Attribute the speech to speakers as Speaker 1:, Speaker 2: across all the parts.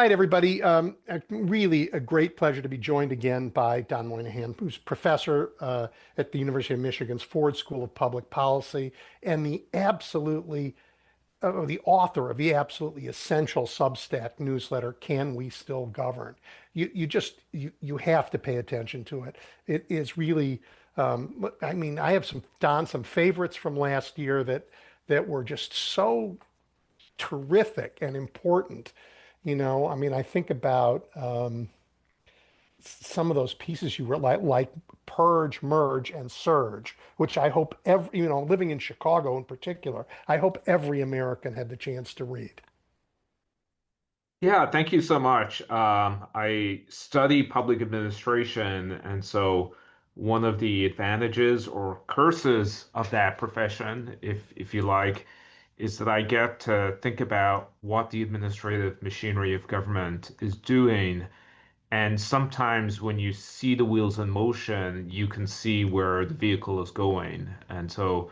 Speaker 1: right, everybody. Really a great pleasure to be joined again by Don Moynihan, who's professor at the University of Michigan's Ford School of Public Policy and the author of the absolutely essential Substack newsletter, Can We Still Govern? You have to pay attention to it. It is really, I mean, I have some favorites from last year that were just so terrific and important. I mean, I think about some of those pieces you were like Purge, Merge, and Surge, which I hope living in Chicago in particular, I hope every American had the chance to read.
Speaker 2: Yeah, thank you so much. I study public administration, and so one of the advantages or curses of that profession, if you like, is that I get to think about what the administrative machinery of government is doing. And sometimes when you see the wheels in motion, you can see where the vehicle is going. And so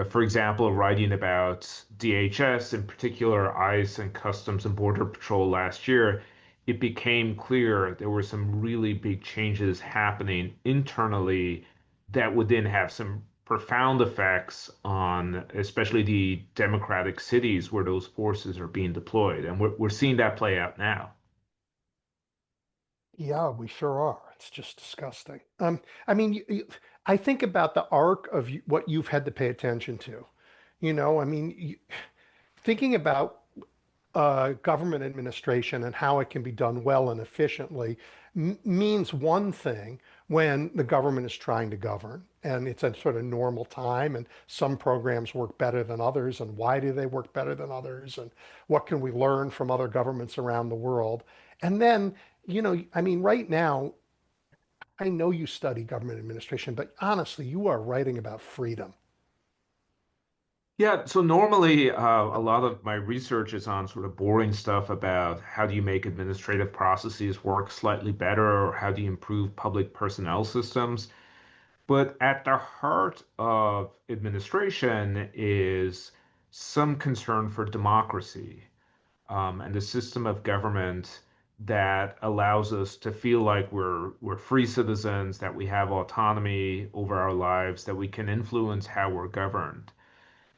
Speaker 2: for example, writing about DHS, in particular ICE and Customs and Border Patrol last year, it became clear there were some really big changes happening internally that would then have some profound effects on especially the democratic cities where those forces are being deployed. And we're seeing that play out now.
Speaker 1: Yeah, we sure are. It's just disgusting. I mean, I think about the arc of what you've had to pay attention to. I mean, thinking about government administration and how it can be done well and efficiently means one thing when the government is trying to govern and it's a sort of normal time and some programs work better than others and why do they work better than others and what can we learn from other governments around the world. And then, I mean, right now, I know you study government administration, but honestly, you are writing about freedom.
Speaker 2: Yeah, so normally a lot of my research is on sort of boring stuff about how do you make administrative processes work slightly better or how do you improve public personnel systems. But at the heart of administration is some concern for democracy and the system of government that allows us to feel like we're free citizens, that we have autonomy over our lives, that we can influence how we're governed.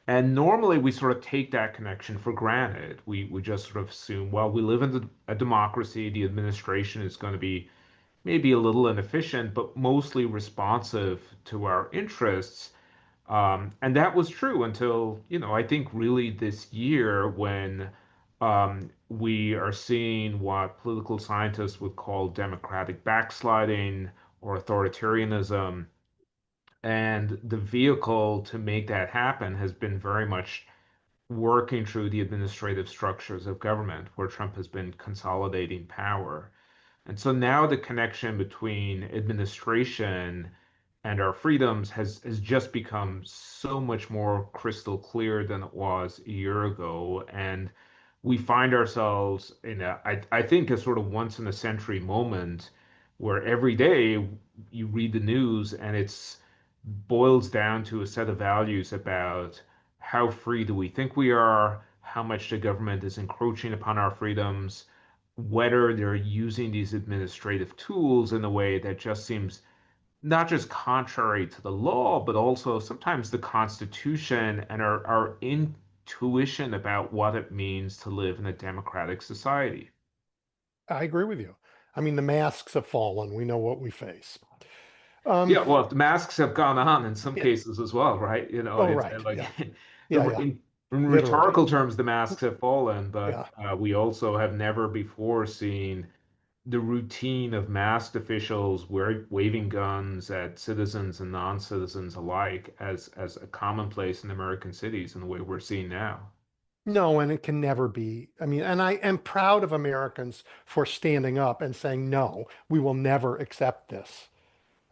Speaker 2: And normally we sort of take that connection for granted. We just sort of assume, well, we live in a democracy, the administration is going to be maybe a little inefficient, but mostly responsive to our interests. And that was true until, I think really this year when we are seeing what political scientists would call democratic backsliding or authoritarianism. And the vehicle to make that happen has been very much working through the administrative structures of government, where Trump has been consolidating power. And so now the connection between administration and our freedoms has just become so much more crystal clear than it was a year ago. And we find ourselves in I think, a sort of once in a century moment where every day you read the news and it's boils down to a set of values about how free do we think we are, how much the government is encroaching upon our freedoms, whether they're using these administrative tools in a way that just seems not just contrary to the law, but also sometimes the Constitution and our intuition about what it means to live in a democratic society.
Speaker 1: I agree with you. I mean, the masks have fallen. We know what we face. Um,
Speaker 2: Yeah, well, the masks have gone on in some
Speaker 1: yeah.
Speaker 2: cases as well, right?
Speaker 1: Oh,
Speaker 2: It's
Speaker 1: right.
Speaker 2: like
Speaker 1: Yeah.
Speaker 2: the
Speaker 1: Yeah. Yeah.
Speaker 2: in
Speaker 1: Literally.
Speaker 2: rhetorical terms, the masks have fallen, but
Speaker 1: Yeah.
Speaker 2: we also have never before seen the routine of masked officials waving guns at citizens and non-citizens alike as a commonplace in American cities in the way we're seeing now.
Speaker 1: No, and it can never be. I mean, and I am proud of Americans for standing up and saying, no, we will never accept this.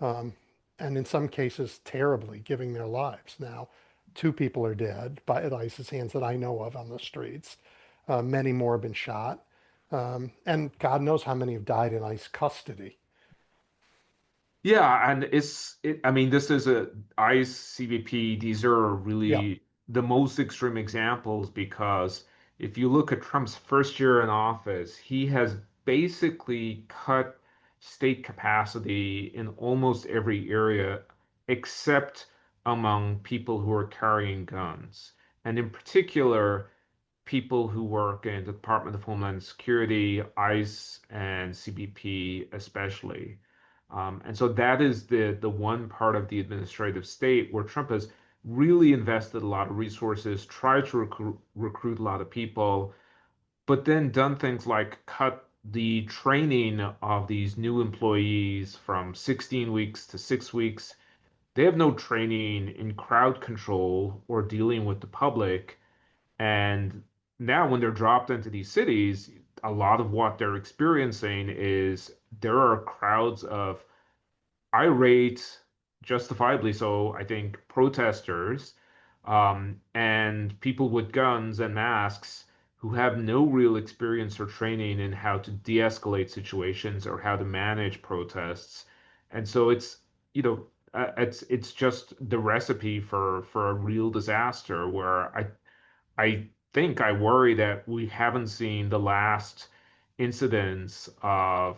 Speaker 1: Um, and in some cases, terribly giving their lives. Now, two people are dead by at ISIS hands that I know of on the streets. Many more have been shot. And God knows how many have died in ICE custody.
Speaker 2: Yeah, and I mean, this is a ICE, CBP, these are
Speaker 1: Yeah.
Speaker 2: really the most extreme examples because if you look at Trump's first year in office, he has basically cut state capacity in almost every area except among people who are carrying guns. And in particular, people who work in the Department of Homeland Security, ICE, and CBP especially. And so that is the one part of the administrative state where Trump has really invested a lot of resources, tried to recruit a lot of people, but then done things like cut the training of these new employees from 16 weeks to 6 weeks. They have no training in crowd control or dealing with the public. And now, when they're dropped into these cities, a lot of what they're experiencing is there are crowds of irate, justifiably so, I think, protesters and people with guns and masks who have no real experience or training in how to de-escalate situations or how to manage protests. And so it's just the recipe for a real disaster where I think I worry that we haven't seen the last incidents of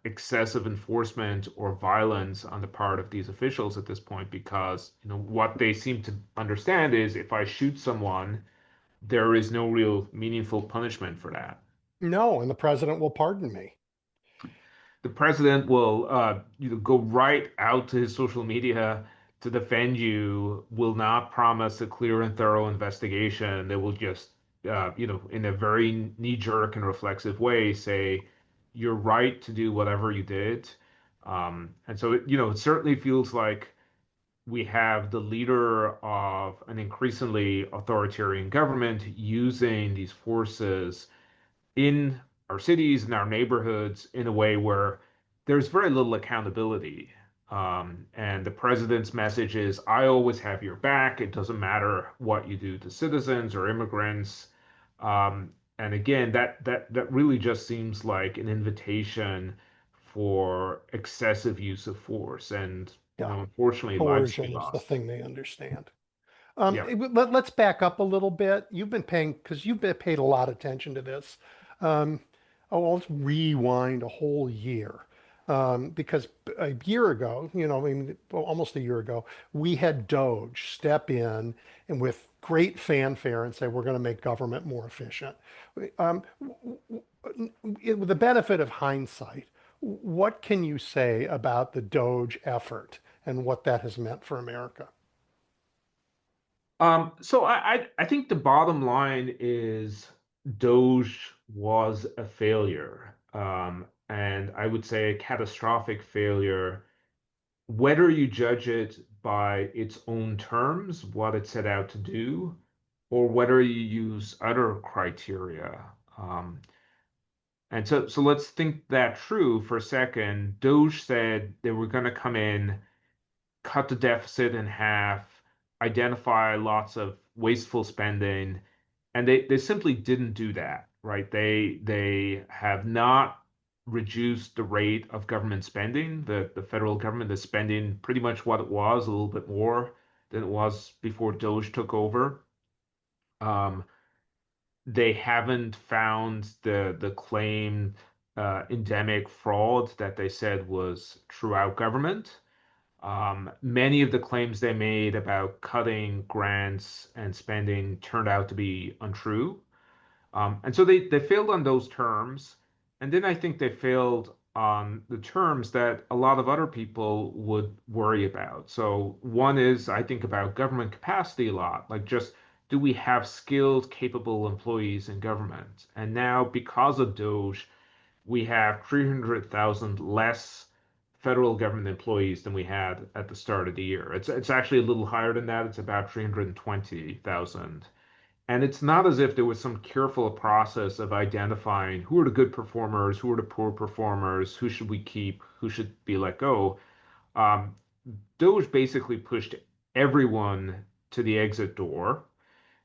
Speaker 2: excessive enforcement or violence on the part of these officials at this point because what they seem to understand is if I shoot someone, there is no real meaningful punishment for that.
Speaker 1: No, and the president will pardon me.
Speaker 2: The president will go right out to his social media to defend you, will not promise a clear and thorough investigation. They will just, in a very knee-jerk and reflexive way, say, you're right to do whatever you did. And so, it certainly feels like we have the leader of an increasingly authoritarian government using these forces in our cities and our neighborhoods in a way where there's very little accountability. And the president's message is, I always have your back. It doesn't matter what you do to citizens or immigrants. And again, that really just seems like an invitation for excessive use of force. And,
Speaker 1: Yeah,
Speaker 2: unfortunately, lives be
Speaker 1: coercion is the
Speaker 2: lost.
Speaker 1: thing they understand.
Speaker 2: Yeah.
Speaker 1: Let's back up a little bit. You've been paying, because you've been paid a lot of attention to this. Um, well, let's rewind a whole year. Because a year ago, I mean, well, almost a year ago, we had Doge step in and with great fanfare and say, we're going to make government more efficient. Um, with the benefit of hindsight, what can you say about the Doge effort and what that has meant for America?
Speaker 2: So I think the bottom line is Doge was a failure, and I would say a catastrophic failure, whether you judge it by its own terms, what it set out to do, or whether you use other criteria. Um, and so let's think that through for a second. Doge said they were going to come in, cut the deficit in half, identify lots of wasteful spending, and they simply didn't do that, right? They have not reduced the rate of government spending. The federal government is spending pretty much what it was, a little bit more than it was before Doge took over. Um, they haven't found the claimed endemic fraud that they said was throughout government. Many of the claims they made about cutting grants and spending turned out to be untrue. And so they failed on those terms. And then I think they failed on the terms that a lot of other people would worry about. So one is I think about government capacity a lot, like just do we have skilled, capable employees in government? And now because of Doge, we have 300,000 less federal government employees than we had at the start of the year. It's actually a little higher than that. It's about 320,000. And it's not as if there was some careful process of identifying who are the good performers, who are the poor performers, who should we keep, who should be let go. Um, Doge basically pushed everyone to the exit door.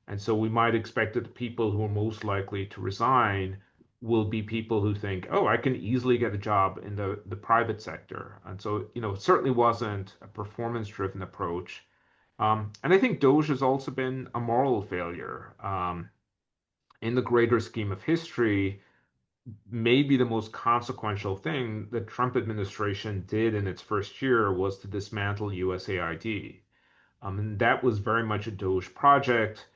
Speaker 2: And so we might expect that the people who are most likely to resign will be people who think, oh, I can easily get a job in the private sector. And so, it certainly wasn't a performance-driven approach. And I think Doge has also been a moral failure. in the greater scheme of history, maybe the most consequential thing the Trump administration did in its first year was to dismantle USAID. And that was very much a Doge project.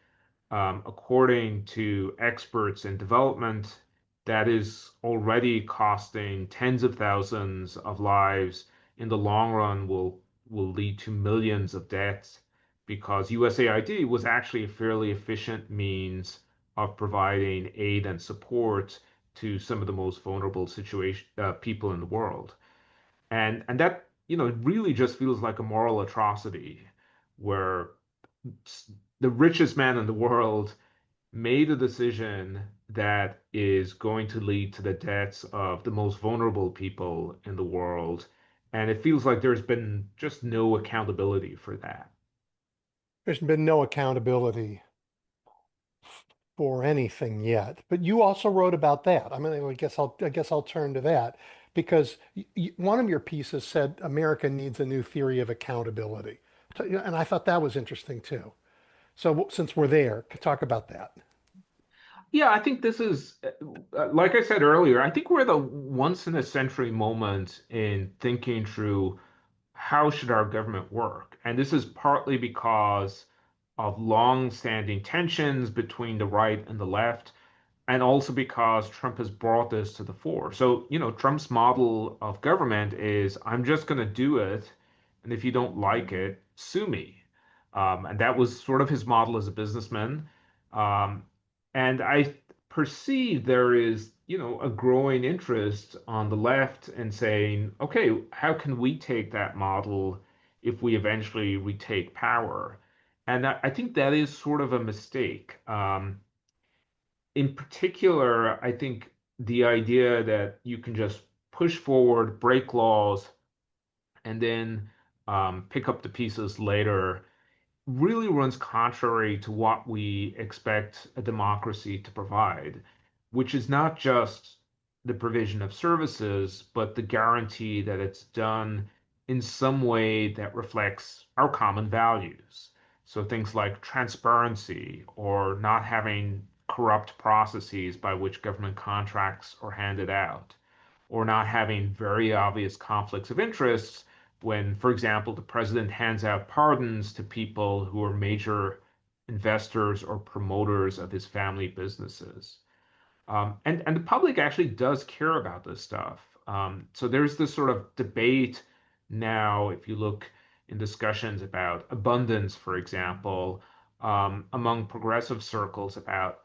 Speaker 2: According to experts in development, that is already costing tens of thousands of lives. In the long run, will lead to millions of deaths because USAID was actually a fairly efficient means of providing aid and support to some of the most vulnerable people in the world. And that, really just feels like a moral atrocity where the richest man in the world made a decision that is going to lead to the deaths of the most vulnerable people in the world. And it feels like there's been just no accountability for that.
Speaker 1: There's been no accountability for anything yet. But you also wrote about that. I mean, I guess I'll turn to that because one of your pieces said America needs a new theory of accountability. And I thought that was interesting too. So since we're there, talk about that.
Speaker 2: Yeah, I think this is, like I said earlier, I think we're the once in a century moment in thinking through how should our government work. And this is partly because of long-standing tensions between the right and the left, and also because Trump has brought this to the fore. So, Trump's model of government is I'm just going to do it, and if you don't like it, sue me. And that was sort of his model as a businessman. Um, and I perceive there is, a growing interest on the left in saying, okay, how can we take that model if we eventually retake power? And I think that is sort of a mistake. In particular, I think the idea that you can just push forward, break laws, and then pick up the pieces later really runs contrary to what we expect a democracy to provide, which is not just the provision of services, but the guarantee that it's done in some way that reflects our common values. So things like transparency or not having corrupt processes by which government contracts are handed out, or not having very obvious conflicts of interest when, for example, the president hands out pardons to people who are major investors or promoters of his family businesses. And the public actually does care about this stuff. So there's this sort of debate now, if you look in discussions about abundance, for example, among progressive circles about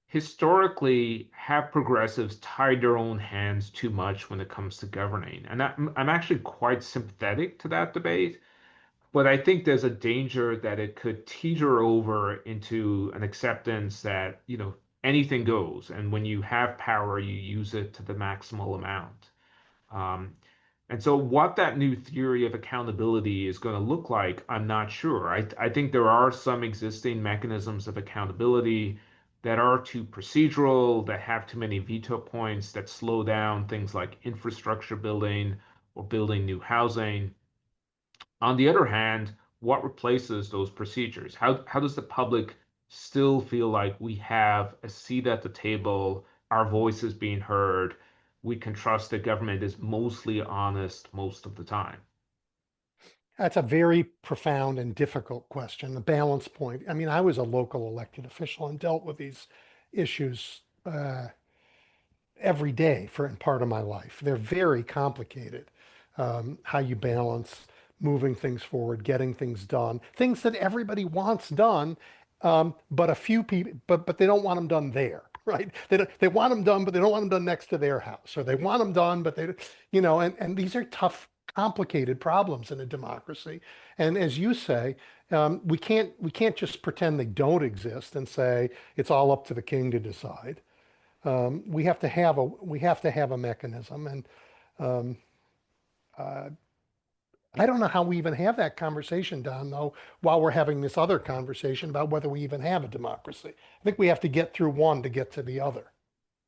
Speaker 2: historically, have progressives tied their own hands too much when it comes to governing? And I'm actually quite sympathetic to that debate, but I think there's a danger that it could teeter over into an acceptance that, anything goes. And when you have power, you use it to the maximal amount. Um, and so, what that new theory of accountability is going to look like, I'm not sure. I think there are some existing mechanisms of accountability that are too procedural, that have too many veto points, that slow down things like infrastructure building or building new housing. On the other hand, what replaces those procedures? How does the public still feel like we have a seat at the table, our voice is being heard, we can trust that government is mostly honest most of the time?
Speaker 1: That's a very profound and difficult question, the balance point. I mean, I was a local elected official and dealt with these issues every day for part of my life. They're very complicated. How you balance moving things forward, getting things done, things that everybody wants done, but a few people, but they don't want them done there, right? They want them done, but they don't want them done next to their house, or they want them done, but and these are tough, complicated problems in a democracy. And as you say, we can't just pretend they don't exist and say it's all up to the king to decide. We have to have a mechanism, and uh, I don't know how we even have that conversation, Don, though, while we're having this other conversation about whether we even have a democracy. I think we have to get through one to get to the other.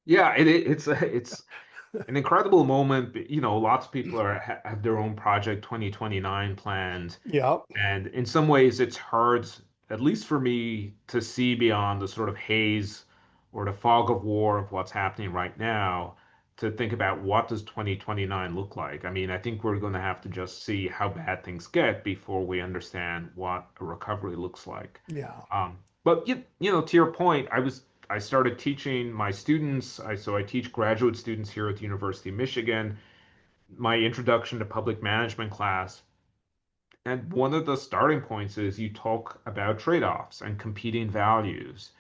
Speaker 2: Yeah, it's an incredible moment. Lots of people have their own Project 2029 planned,
Speaker 1: Yeah,
Speaker 2: and in some ways, it's hard, at least for me, to see beyond the sort of haze or the fog of war of what's happening right now to think about what does 2029 look like. I mean, I think we're going to have to just see how bad things get before we understand what a recovery looks like.
Speaker 1: Yeah.
Speaker 2: But to your point, I started teaching my students. So I teach graduate students here at the University of Michigan, my introduction to public management class. And one of the starting points is you talk about trade-offs and competing values.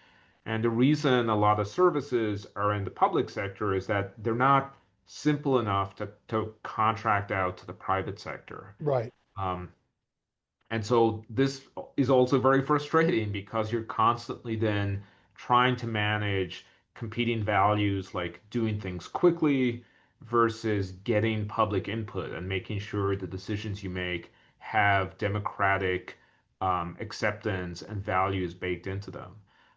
Speaker 2: And the reason a lot of services are in the public sector is that they're not simple enough to contract out to the private sector.
Speaker 1: Right.
Speaker 2: Um, and so this is also very frustrating because you're constantly then trying to manage competing values like doing things quickly versus getting public input and making sure the decisions you make have democratic acceptance and values baked into them.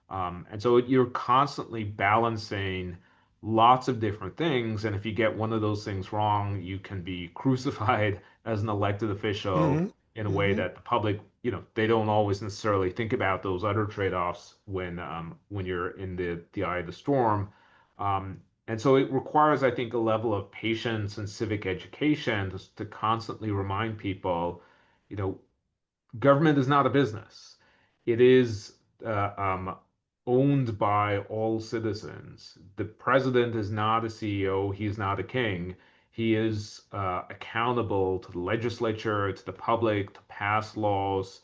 Speaker 2: And so you're constantly balancing lots of different things. And if you get one of those things wrong, you can be crucified as an elected official
Speaker 1: Hmm.
Speaker 2: in a way
Speaker 1: Hmm.
Speaker 2: that the public, they don't always necessarily think about those other trade-offs when you're in the eye of the storm. And so it requires, I think, a level of patience and civic education to constantly remind people, you know, government is not a business. It is owned by all citizens. The president is not a CEO. He's not a king. He is accountable to the legislature, to the public, to pass laws,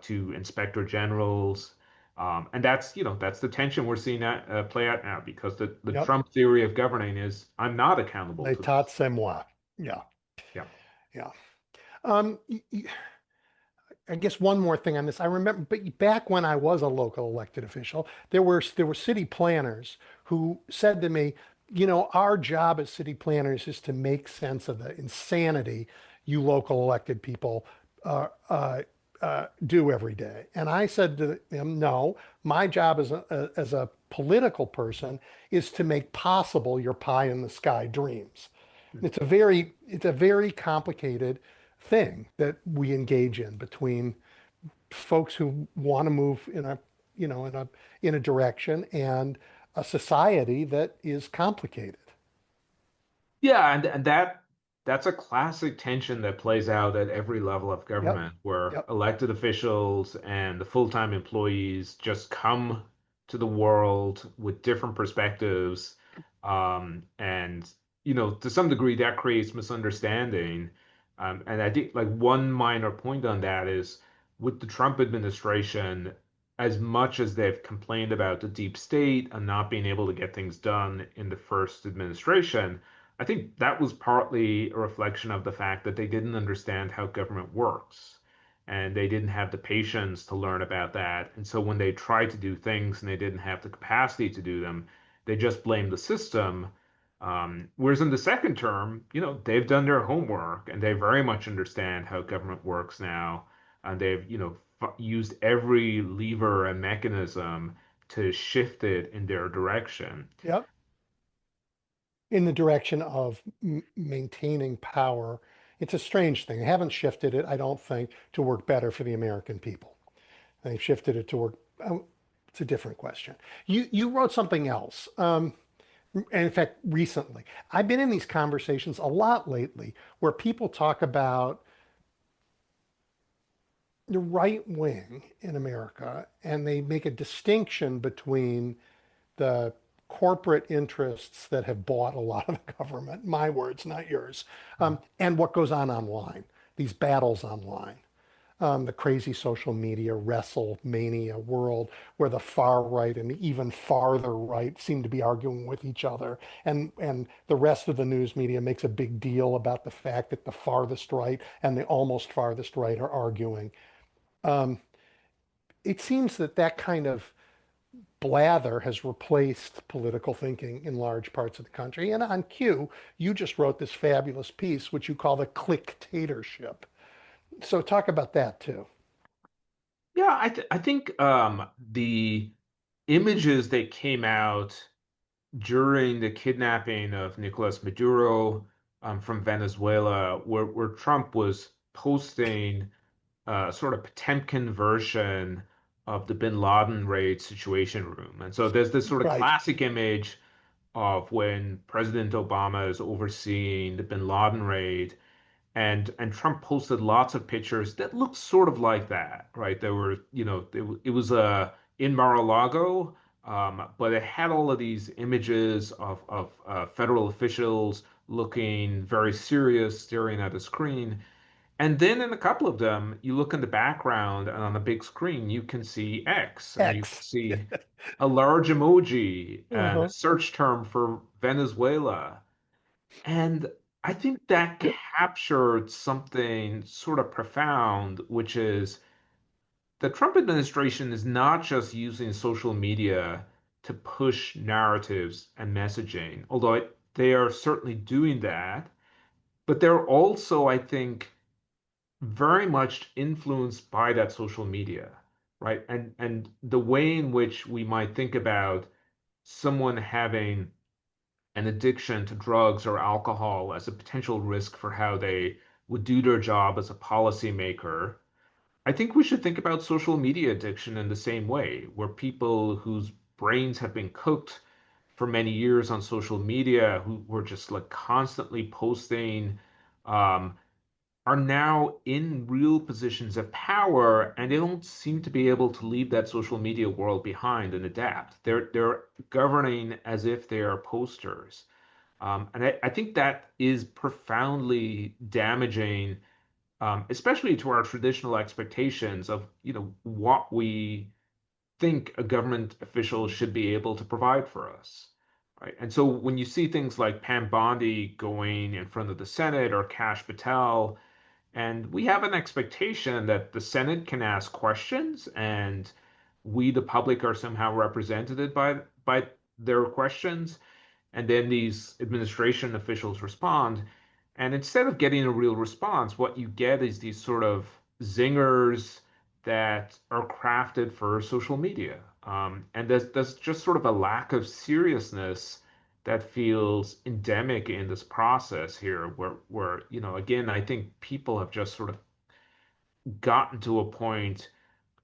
Speaker 2: to inspector generals. And that's the tension we're seeing that play out now because the
Speaker 1: Yep.
Speaker 2: Trump theory of governing is I'm not accountable to
Speaker 1: L'état
Speaker 2: this.
Speaker 1: c'est moi. Yeah.
Speaker 2: Yeah.
Speaker 1: Yeah. Um, I guess one more thing on this. I remember, but back when I was a local elected official, there were city planners who said to me, our job as city planners is to make sense of the insanity you local elected people do every day. And I said to them, no, my job as a political person is to make possible your pie in the sky dreams. It's a very complicated thing that we engage in between folks who want to move in a direction and a society that is complicated.
Speaker 2: Yeah, and that's a classic tension that plays out at every level of
Speaker 1: Yep.
Speaker 2: government, where
Speaker 1: Yep.
Speaker 2: elected officials and the full-time employees just come to the world with different perspectives. And to some degree that creates misunderstanding. And I think like one minor point on that is with the Trump administration, as much as they've complained about the deep state and not being able to get things done in the first administration. I think that was partly a reflection of the fact that they didn't understand how government works and they didn't have the patience to learn about that. And so when they tried to do things and they didn't have the capacity to do them, they just blamed the system. Whereas in the second term, they've done their homework and they very much understand how government works now. And they've, used every lever and mechanism to shift it in their direction.
Speaker 1: Yep. In the direction of maintaining power. It's a strange thing. They haven't shifted it, I don't think, to work better for the American people. They've shifted it to work. It's a different question. You wrote something else. And in fact, recently, I've been in these conversations a lot lately where people talk about the right wing in America and they make a distinction between the corporate interests that have bought a lot of the government, my words, not yours, and what goes on online, these battles online. The crazy social media WrestleMania world where the far right and the even farther right seem to be arguing with each other. And the rest of the news media makes a big deal about the fact that the farthest right and the almost farthest right are arguing. Um, it seems that that kind of blather has replaced political thinking in large parts of the country. And on cue, you just wrote this fabulous piece, which you call the clicktatorship. So talk about that too.
Speaker 2: Yeah, I think the images that came out during the kidnapping of Nicolas Maduro from Venezuela, where Trump was posting sort of Potemkin version of the bin Laden raid situation room. And so there's this sort of
Speaker 1: Right.
Speaker 2: classic image of when President Obama is overseeing the bin Laden raid, and Trump posted lots of pictures that looked sort of like that, right? There were, it was in Mar-a-Lago, but it had all of these images of federal officials looking very serious, staring at a screen. And then in a couple of them, you look in the background, and on the big screen, you can see X, and you can
Speaker 1: X.
Speaker 2: see a large emoji and a
Speaker 1: Uh-huh.
Speaker 2: search term for Venezuela. And I think that
Speaker 1: Yep.
Speaker 2: captured something sort of profound, which is the Trump administration is not just using social media to push narratives and messaging, although they are certainly doing that, but they're also, I think, very much influenced by that social media, right? And the way in which we might think about someone having an addiction to drugs or alcohol as a potential risk for how they would do their job as a policymaker, I think we should think about social media addiction in the same way, where people whose brains have been cooked for many years on social media, who were just like constantly posting, um, are now in real positions of power, and they don't seem to be able to leave that social media world behind and adapt. They're governing as if they are posters. And I think that is profoundly damaging, especially to our traditional expectations of, what we think a government official should be able to provide for us. Right. And so when you see things like Pam Bondi going in front of the Senate or Kash Patel, and we have an expectation that the Senate can ask questions and we, the public, are somehow represented by their questions. And then these administration officials respond. And instead of getting a real response, what you get is these sort of zingers that are crafted for social media. And there's just sort of a lack of seriousness that feels endemic in this process here, where, again, I think people have just sort of gotten to a point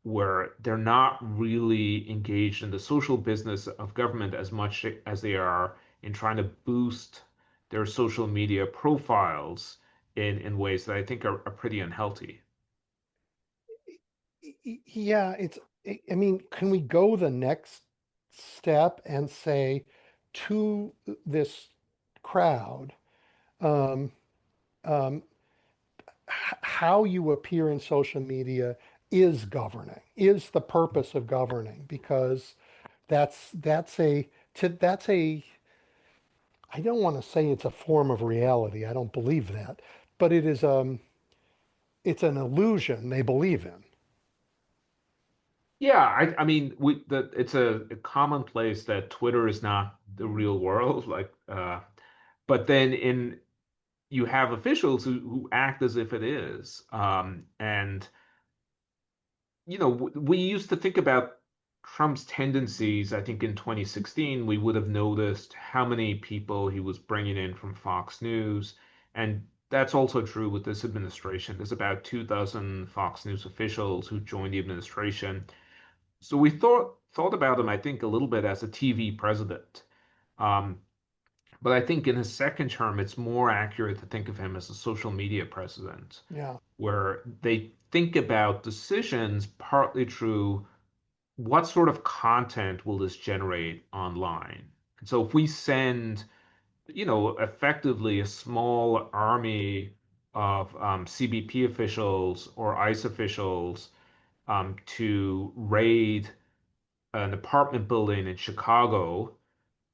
Speaker 2: where they're not really engaged in the social business of government as much as they are in trying to boost their social media profiles in ways that I think are pretty unhealthy.
Speaker 1: Yeah, I mean, can we go the next step and say to this crowd, um, um, how you appear in social media is governing, is the purpose of governing, because that's a I don't want to say it's a form of reality. I don't believe that, but it's an illusion they believe in.
Speaker 2: Yeah, I mean, it's a commonplace that Twitter is not the real world, like, but then you have officials who act as if it is, and we used to think about Trump's tendencies. I think in 2016, we would have noticed how many people he was bringing in from Fox News. And that's also true with this administration. There's about 2 dozen Fox News officials who joined the administration. So we thought about him, I think, a little bit as a TV president. Um, but I think in his second term, it's more accurate to think of him as a social media president,
Speaker 1: Yeah.
Speaker 2: where they think about decisions partly through what sort of content will this generate online. And so if we send, effectively a small army of CBP officials or ICE officials to raid an apartment building in Chicago,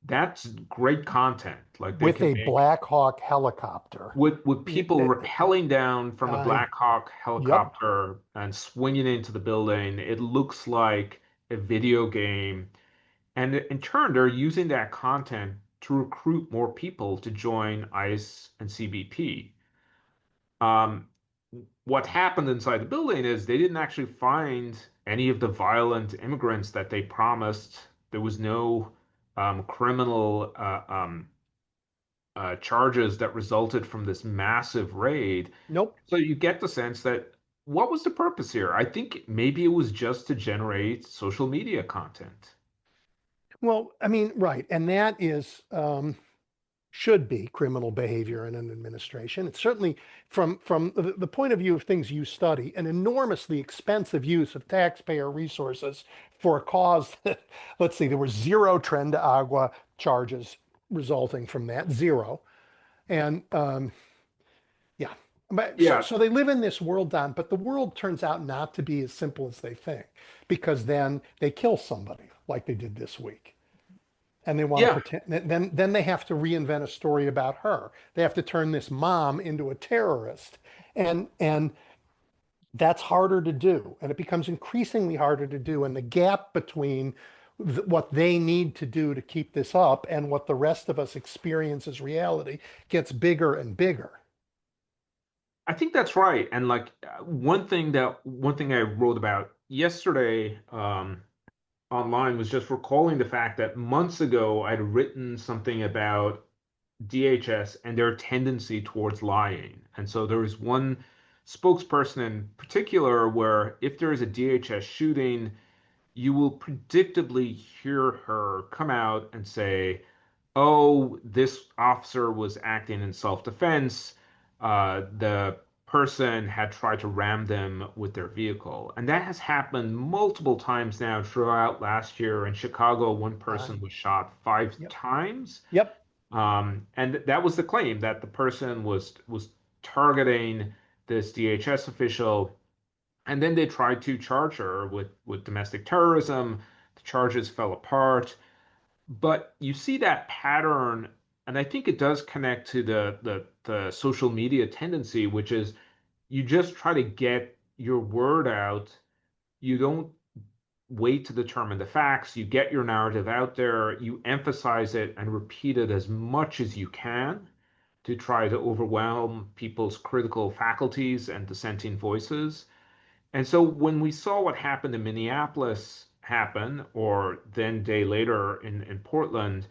Speaker 2: that's great content. Like they
Speaker 1: With
Speaker 2: can
Speaker 1: a
Speaker 2: make
Speaker 1: Black Hawk helicopter.
Speaker 2: with
Speaker 1: Y-
Speaker 2: people rappelling down from a
Speaker 1: I,
Speaker 2: Black Hawk
Speaker 1: yep.
Speaker 2: helicopter and swinging into the building. It looks like a video game. And in turn, they're using that content to recruit more people to join ICE and CBP. Um, what happened inside the building is they didn't actually find any of the violent immigrants that they promised. There was no criminal charges that resulted from this massive raid.
Speaker 1: Nope.
Speaker 2: So you get the sense that what was the purpose here? I think maybe it was just to generate social media content.
Speaker 1: Well, I mean, right. And that is, should be criminal behavior in an administration. It's certainly from the point of view of things you study, an enormously expensive use of taxpayer resources for a cause that, let's see, there were zero Tren de Agua charges resulting from that, zero. And yeah, but so
Speaker 2: Yeah,
Speaker 1: so they live in this world, Don, but the world turns out not to be as simple as they think, because then they kill somebody like they did this week. And they want to
Speaker 2: yeah.
Speaker 1: pretend, then they have to reinvent a story about her. They have to turn this mom into a terrorist. And that's harder to do. And it becomes increasingly harder to do. And the gap between what they need to do to keep this up and what the rest of us experience as reality gets bigger and bigger.
Speaker 2: I think that's right. And like one thing I wrote about yesterday online was just recalling the fact that months ago I'd written something about DHS and their tendency towards lying. And so there was one spokesperson in particular where if there is a DHS shooting, you will predictably hear her come out and say, "Oh, this officer was acting in self-defense. The person had tried to ram them with their vehicle." And that has happened multiple times now throughout last year. In Chicago, one person
Speaker 1: Fine.
Speaker 2: was shot five
Speaker 1: Yep.
Speaker 2: times.
Speaker 1: Yep.
Speaker 2: And that was the claim that the person was targeting this DHS official, and then they tried to charge her with domestic terrorism. The charges fell apart. But you see that pattern, and I think it does connect to the social media tendency, which is you just try to get your word out. You don't wait to determine the facts. You get your narrative out there, you emphasize it and repeat it as much as you can to try to overwhelm people's critical faculties and dissenting voices. And so when we saw what happened in Minneapolis happen, or then day later in Portland,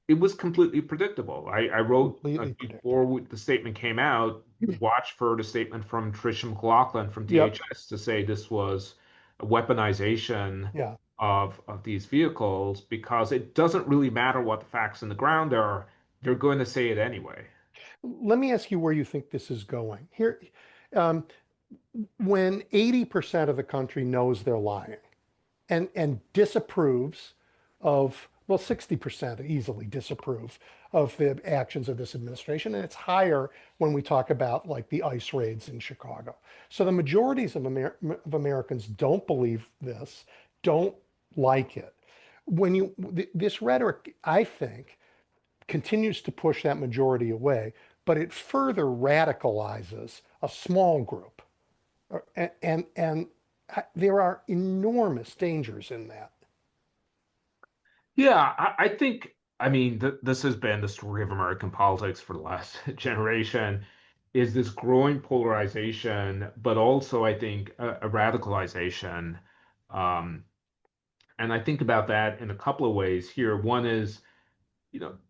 Speaker 2: it was completely predictable. I wrote
Speaker 1: Completely
Speaker 2: before
Speaker 1: predictable.
Speaker 2: the statement came out, watch for the statement from Tricia McLaughlin from
Speaker 1: Yep.
Speaker 2: DHS to say this was a weaponization
Speaker 1: Yeah.
Speaker 2: of these vehicles because it doesn't really matter what the facts on the ground are. They're going to say it anyway.
Speaker 1: Let me ask you where you think this is going. Here, um, when 80% of the country knows they're lying and disapproves of, well, 60% easily disapprove of the actions of this administration. And it's higher when we talk about like the ICE raids in Chicago. So the majorities of Americans don't believe this, don't like it. When you, this rhetoric, I think, continues to push that majority away, but it further radicalizes a small group. And there are enormous dangers in that.
Speaker 2: Yeah, I think, I mean, th this has been the story of American politics for the last generation, is this growing polarization, but also, I think, a radicalization. Um, and I think about that in a couple of ways here. One is,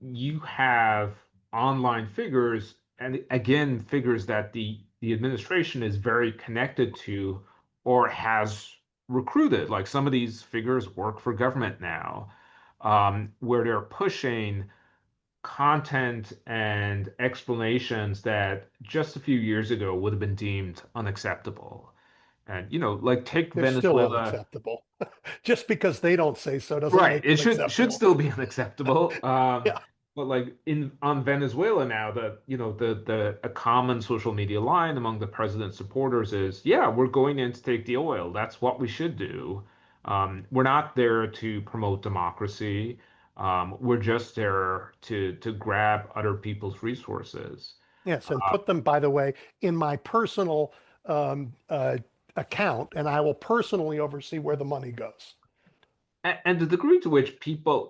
Speaker 2: you have online figures, and again, figures that the administration is very connected to or has recruited. Like some of these figures work for government now, where they're pushing content and explanations that just a few years ago would have been deemed unacceptable. And, like take
Speaker 1: They're still
Speaker 2: Venezuela.
Speaker 1: unacceptable. Just because they don't say so doesn't
Speaker 2: Right.
Speaker 1: make
Speaker 2: It
Speaker 1: them
Speaker 2: should
Speaker 1: acceptable.
Speaker 2: still be unacceptable.
Speaker 1: Yeah.
Speaker 2: But like in on Venezuela now, the a common social media line among the president's supporters is, yeah, we're going in to take the oil. That's what we should do. We're not there to promote democracy. We're just there to grab other people's resources.
Speaker 1: Yes. And put them, by the way, in my personal um, uh, account, and I will personally oversee where the money goes.
Speaker 2: And the degree to which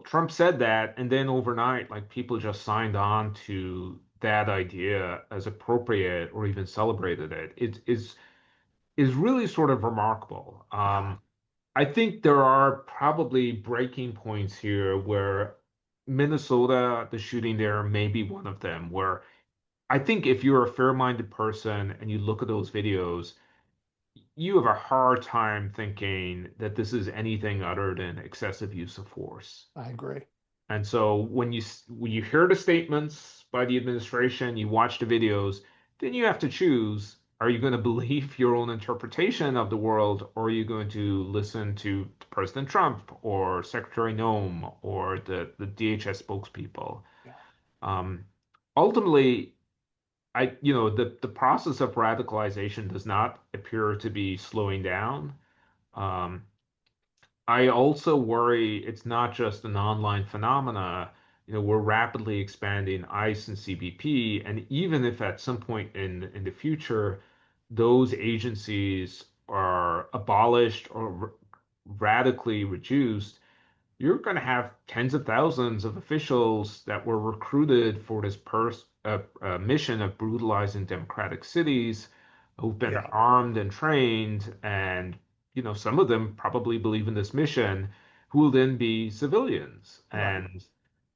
Speaker 2: Trump said that, and then overnight, like people just signed on to that idea as appropriate or even celebrated it is really sort of remarkable.
Speaker 1: Yeah.
Speaker 2: I think there are probably breaking points here where Minnesota, the shooting there, may be one of them, where I think if you're a fair-minded person and you look at those videos, you have a hard time thinking that this is anything other than excessive use of force.
Speaker 1: I agree.
Speaker 2: And so when you hear the statements by the administration, you watch the videos, then you have to choose, are you going to believe your own interpretation of the world, or are you going to listen to President Trump or Secretary Noem or the DHS spokespeople?
Speaker 1: Yeah.
Speaker 2: Um, Ultimately, the process of radicalization does not appear to be slowing down. Um, I also worry it's not just an online phenomena. We're rapidly expanding ICE and CBP, and even if at some point in the future those agencies are abolished or radically reduced, you're going to have tens of thousands of officials that were recruited for this mission of brutalizing democratic cities, who've been
Speaker 1: Yeah.
Speaker 2: armed and trained, and some of them probably believe in this mission, who will then be civilians.
Speaker 1: Right.
Speaker 2: And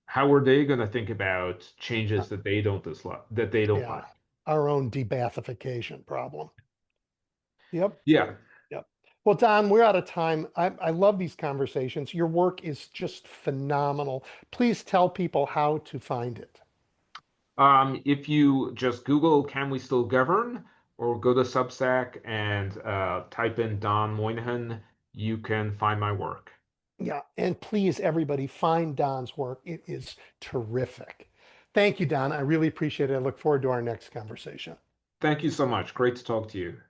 Speaker 2: how are they going to think about
Speaker 1: Uh,
Speaker 2: changes that they don't dislike, that they don't
Speaker 1: yeah.
Speaker 2: like?
Speaker 1: Our own debathification problem. Yep.
Speaker 2: Yeah.
Speaker 1: Yep. Well, Don, we're out of time. I love these conversations. Your work is just phenomenal. Please tell people how to find it.
Speaker 2: If you just Google "Can we still govern?" or go to Substack and type in Don Moynihan, you can find my work.
Speaker 1: Yeah. And please, everybody, find Don's work. It is terrific. Thank you, Don. I really appreciate it. I look forward to our next conversation.
Speaker 2: Thank you so much. Great to talk to you.